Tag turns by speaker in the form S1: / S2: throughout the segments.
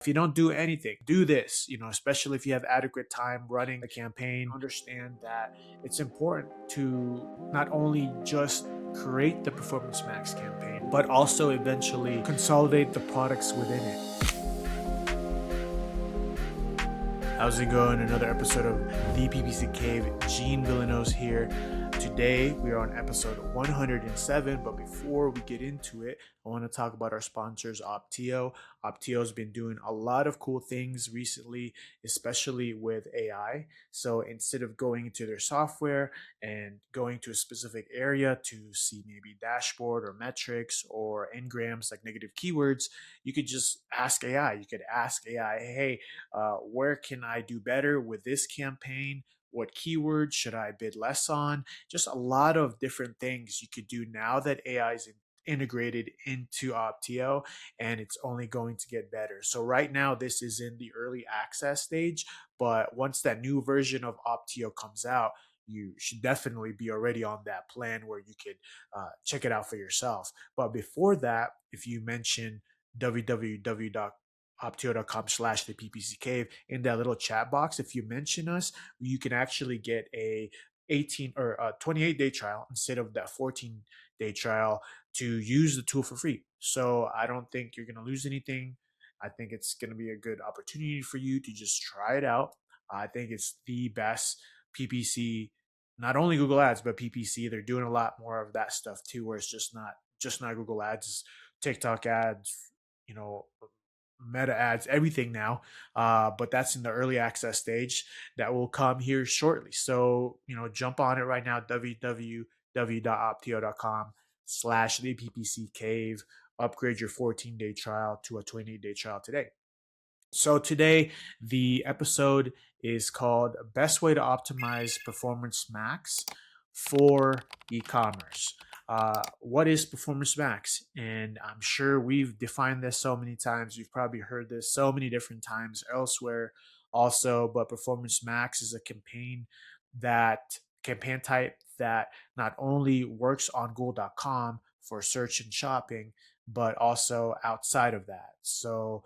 S1: If you don't do anything, do this, especially if you have adequate time running a campaign. Understand that it's important to not only just create the Performance Max campaign, but also eventually consolidate the products within it. How's it going? Another episode of the PPC Cave. Gene Villeneuve here. Today we are on episode 107, but before we get into it, I want to talk about our sponsors, Opteo. Opteo has been doing a lot of cool things recently, especially with AI. So instead of going into their software and going to a specific area to see maybe dashboard or metrics or engrams like negative keywords, you could just ask AI. You could ask AI, hey, where can I do better with this campaign? What keywords should I bid less on? Just a lot of different things you could do now that AI is integrated into Opteo, and it's only going to get better. So right now this is in the early access stage, but once that new version of Opteo comes out, you should definitely be already on that plan where you could check it out for yourself. But before that, if you mention www.opteo.com/the PPC Cave in that little chat box, if you mention us, you can actually get a 18 or a 28-day trial instead of that 14-day trial to use the tool for free. So I don't think you're going to lose anything. I think it's going to be a good opportunity for you to just try it out. I think it's the best PPC, not only Google Ads but PPC. They're doing a lot more of that stuff too, where it's just not Google Ads, it's TikTok ads, you know, Meta ads, everything now. But that's in the early access stage that will come here shortly. So, jump on it right now, www.opteo.com/the PPC Cave. Upgrade your 14-day trial to a 28-day trial today. So today, the episode is called Best Way to Optimize Performance Max for e-commerce. What is Performance Max? And I'm sure we've defined this so many times. You've probably heard this so many different times elsewhere also, but Performance Max is a campaign type that not only works on Google.com for search and shopping, but also outside of that. So,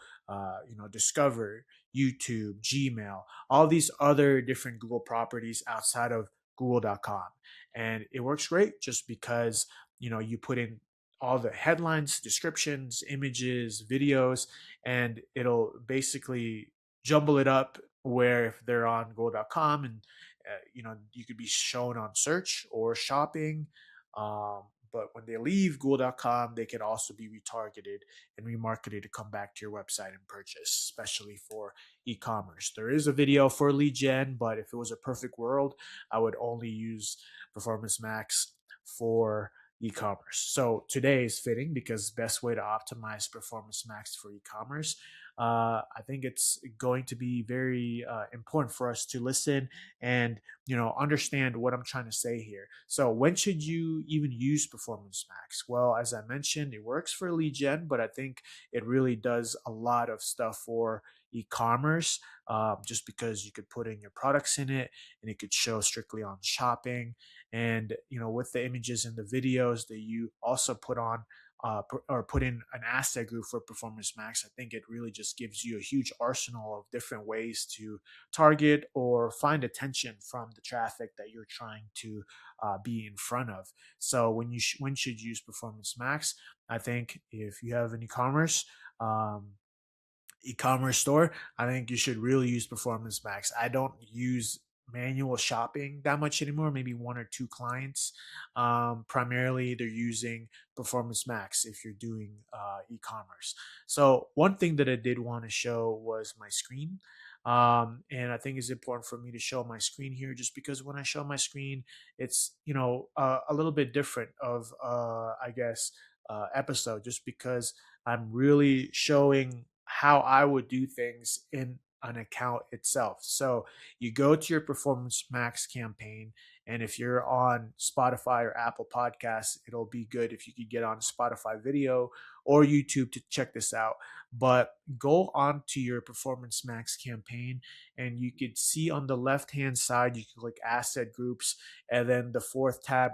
S1: Discover, YouTube, Gmail, all these other different Google properties outside of Google.com. And it works great just because, you put in all the headlines, descriptions, images, videos, and it'll basically jumble it up where if they're on Google.com and, you could be shown on search or shopping. But when they leave Google.com, they can also be retargeted and remarketed to come back to your website and purchase, especially for e-commerce. There is a video for lead gen, but if it was a perfect world, I would only use Performance Max for e-commerce. So today is fitting because best way to optimize Performance Max for e-commerce. I think it's going to be very important for us to listen and understand what I'm trying to say here. So when should you even use Performance Max? Well, as I mentioned, it works for lead gen, but I think it really does a lot of stuff for e-commerce, just because you could put in your products in it and it could show strictly on shopping. And with the images and the videos that you also put on or put in an asset group for Performance Max, I think it really just gives you a huge arsenal of different ways to target or find attention from the traffic that you're trying to be in front of. So when should you use Performance Max? I think if you have an e-commerce store, I think you should really use Performance Max. I don't use manual shopping that much anymore, maybe one or two clients. Primarily they're using Performance Max if you're doing e-commerce. So one thing that I did want to show was my screen. And I think it's important for me to show my screen here just because when I show my screen, it's, a little bit different of, episode, just because I'm really showing how I would do things in an account itself. So you go to your Performance Max campaign, and if you're on Spotify or Apple Podcasts, it'll be good if you could get on Spotify video or YouTube to check this out. But go on to your Performance Max campaign, and you could see on the left hand side, you can click Asset Groups, and then the fourth tab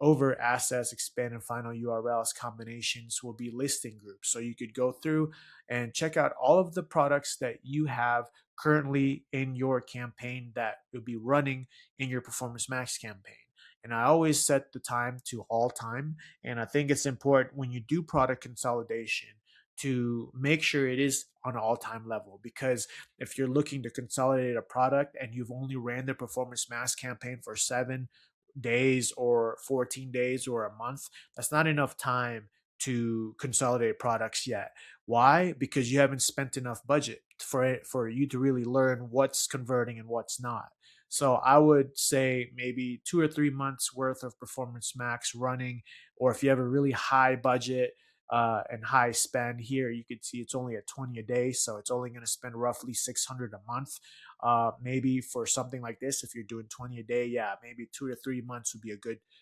S1: over assets, expand, and final URLs combinations will be listing groups. So you could go through and check out all of the products that you have currently in your campaign that will be running in your Performance Max campaign. And I always set the time to all time. And I think it's important when you do product consolidation to make sure it is on an all-time level, because if you're looking to consolidate a product and you've only ran the Performance Max campaign for 7 days or 14 days or a month, that's not enough time to consolidate products yet. Why? Because you haven't spent enough budget for it for you to really learn what's converting and what's not. So I would say maybe 2 or 3 months worth of Performance Max running, or if you have a really high budget and high spend here, you can see it's only at 20 a day, so it's only going to spend roughly 600 a month. Maybe for something like this, if you're doing 20 a day, yeah, maybe 2 to 3 months would be a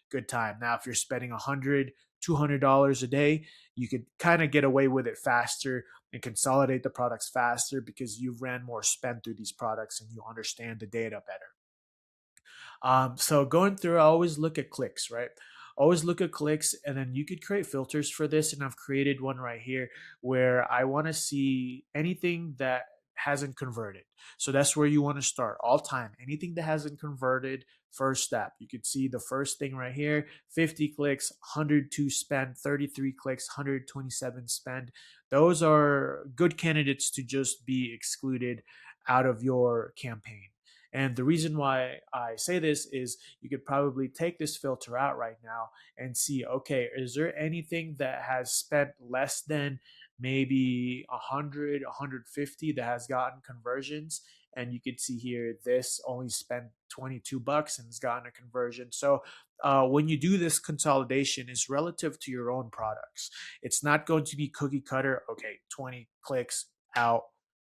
S1: good time. Now, if you're spending $100 $200 a day, you could kind of get away with it faster and consolidate the products faster because you've ran more spend through these products and you understand the data better. So going through, I always look at clicks, right? Always look at clicks, and then you could create filters for this. And I've created one right here where I want to see anything that hasn't converted. So that's where you want to start all time. Anything that hasn't converted, first step. You could see the first thing right here: 50 clicks, 102 spend, 33 clicks, 127 spend. Those are good candidates to just be excluded out of your campaign. And the reason why I say this is you could probably take this filter out right now and see, okay, is there anything that has spent less than maybe 100, 150 that has gotten conversions? And you could see here, this only spent $22 and has gotten a conversion. So when you do this consolidation, is relative to your own products. It's not going to be cookie cutter. Okay, 20 clicks out,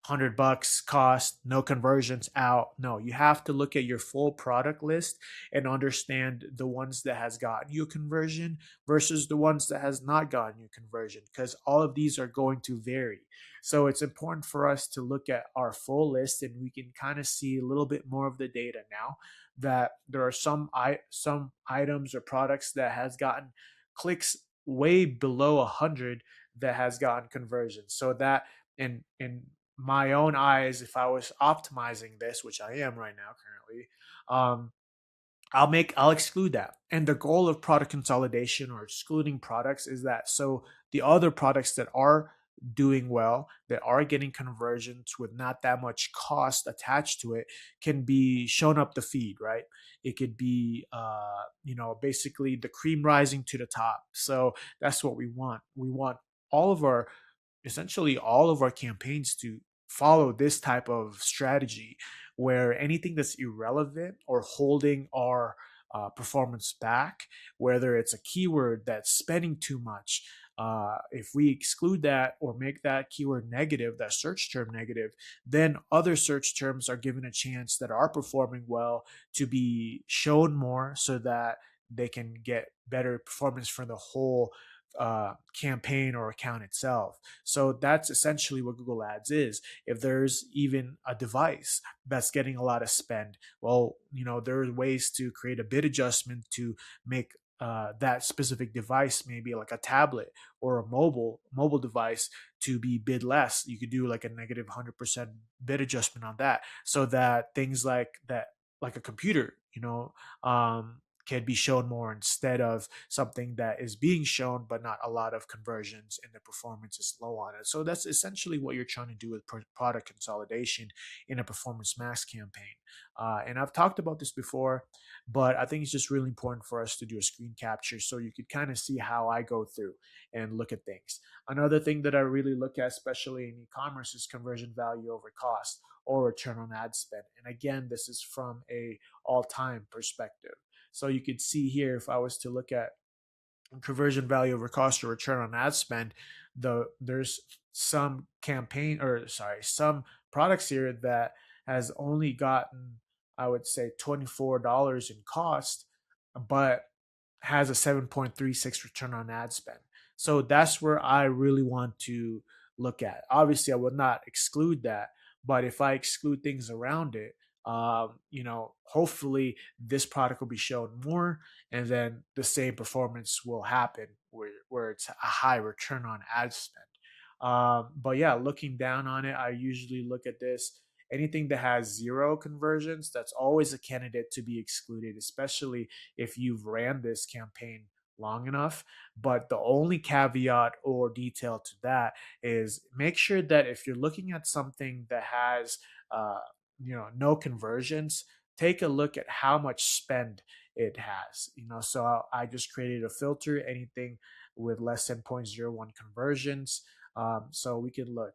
S1: $100 cost, no conversions out. No, you have to look at your full product list and understand the ones that has gotten you a conversion versus the ones that has not gotten you a conversion, because all of these are going to vary. So it's important for us to look at our full list, and we can kind of see a little bit more of the data now that there are some items or products that has gotten clicks way below 100 that has gotten conversions. So that in my own eyes, if I was optimizing this, which I am right now currently, um, I'll exclude that. And the goal of product consolidation or excluding products is that so the other products that are doing well, that are getting conversions with not that much cost attached to it, can be shown up the feed, right? It could be basically the cream rising to the top. So that's what we want. We want all of our essentially all of our campaigns to follow this type of strategy where anything that's irrelevant or holding our performance back, whether it's a keyword that's spending too much, if we exclude that or make that keyword negative, that search term negative, then other search terms are given a chance that are performing well to be shown more so that they can get better performance for the whole campaign or account itself. So that's essentially what Google Ads is. If there's even a device that's getting a lot of spend, well, there are ways to create a bid adjustment to make that specific device, maybe like a tablet or a mobile device, to be bid less. You could do like a negative 100% bid adjustment on that, so that things like that, like a computer, can be shown more instead of something that is being shown but not a lot of conversions and the performance is low on it. So that's essentially what you're trying to do with product consolidation in a Performance Max campaign. And I've talked about this before, but I think it's just really important for us to do a screen capture so you could kind of see how I go through and look at things. Another thing that I really look at, especially in e-commerce, is conversion value over cost or return on ad spend. And again, this is from a all-time perspective. So you could see here, if I was to look at conversion value over cost or return on ad spend, there's some some products here that has only gotten, I would say, $24 in cost, but has a 7.36 return on ad spend. So that's where I really want to look at. Obviously, I would not exclude that, but if I exclude things around it, hopefully this product will be shown more, and then the same performance will happen where it's a high return on ad spend. But yeah, looking down on it, I usually look at this. Anything that has zero conversions, that's always a candidate to be excluded, especially if you've ran this campaign long enough. But the only caveat or detail to that is make sure that if you're looking at something that has no conversions, take a look at how much spend it has. So I just created a filter, anything with less than 0.01 conversions. So we can look.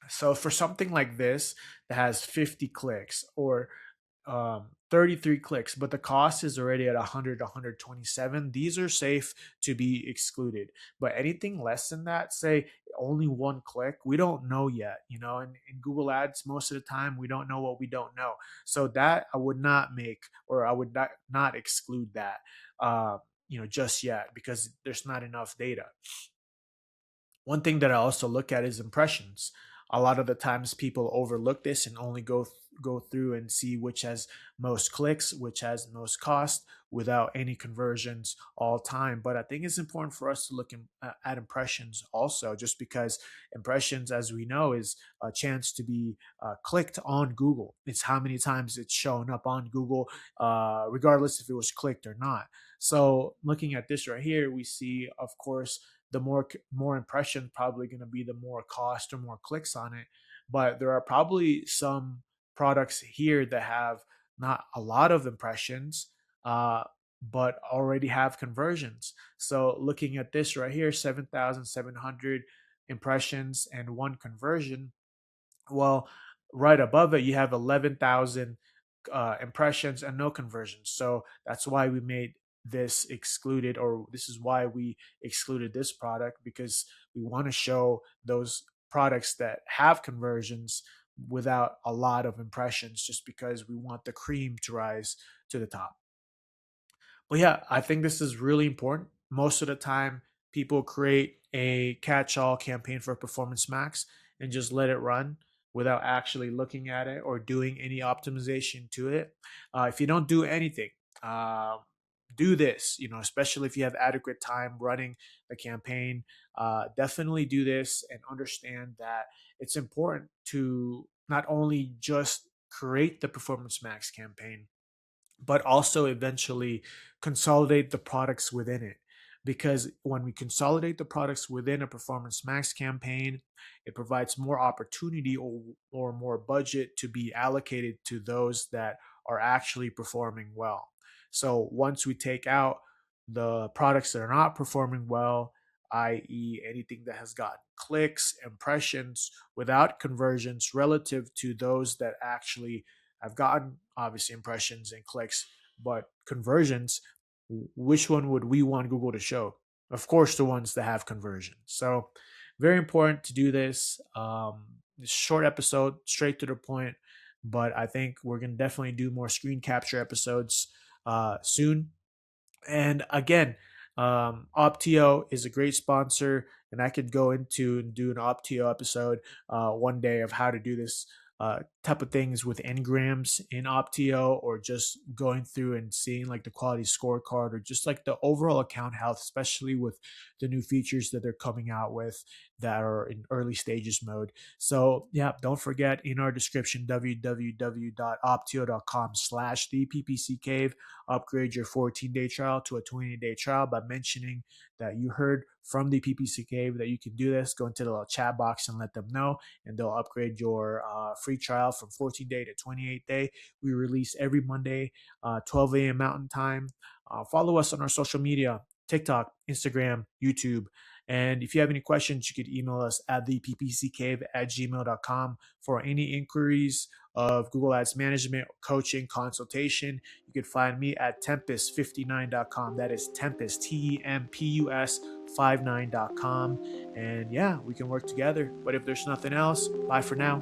S1: So for something like this that has 50 clicks or 33 clicks, but the cost is already at 100, 127, these are safe to be excluded. But anything less than that, say only one click, we don't know yet. In Google Ads, most of the time, we don't know what we don't know. So that I would not make, or I would not exclude that, just yet, because there's not enough data. One thing that I also look at is impressions. A lot of the times people overlook this and only go through and see which has most clicks, which has most cost, without any conversions all time. But I think it's important for us to look at impressions also, just because impressions, as we know, is a chance to be clicked on Google. It's how many times it's shown up on Google, regardless if it was clicked or not. So looking at this right here, we see, of course, the more impressions, probably going to be the more cost or more clicks on it. But there are probably some products here that have not a lot of impressions, uh, but already have conversions. So looking at this right here, 7,700 impressions and one conversion. Well, right above it, you have 11,000 impressions and no conversions. So that's why we made this excluded, or this is why we excluded this product, because we want to show those products that have conversions without a lot of impressions, just because we want the cream to rise to the top. But yeah, I think this is really important. Most of the time, people create a catch-all campaign for Performance Max and just let it run without actually looking at it or doing any optimization to it. If you don't do anything, uh, do this. Especially if you have adequate time running the campaign, definitely do this and understand that it's important to not only just create the Performance Max campaign, but also eventually consolidate the products within it. Because when we consolidate the products within a Performance Max campaign, it provides more opportunity or more budget to be allocated to those that are actually performing well. So once we take out the products that are not performing well, i.e., anything that has got clicks, impressions without conversions relative to those that actually have gotten obviously impressions and clicks, but conversions, which one would we want Google to show? Of course, the ones that have conversions. So, very important to do this. Short episode, straight to the point, but I think we're going to definitely do more screen capture episodes soon. And again, Opteo is a great sponsor, and I could go into and do an Opteo episode one day of how to do this type of things with engrams in Opteo, or just going through and seeing like the quality scorecard, or just like the overall account health, especially with the new features that they're coming out with that are in early stages mode. So yeah, don't forget, in our description, www.opteo.com/the PPC Cave, upgrade your 14-day trial to a 20-day trial by mentioning that you heard from the PPC Cave that you can do this. Go into the little chat box and let them know, and they'll upgrade your free trial from 14-day to 28-day. We release every Monday, 12 a.m. Mountain Time. Follow us on our social media: TikTok, Instagram, YouTube. And if you have any questions, you could email us at theppccave@gmail.com for any inquiries of Google Ads management, coaching, consultation. You can find me at tempest59.com. That is Tempest, TEMPUS 59.com. And yeah, we can work together. But if there's nothing else, bye for now.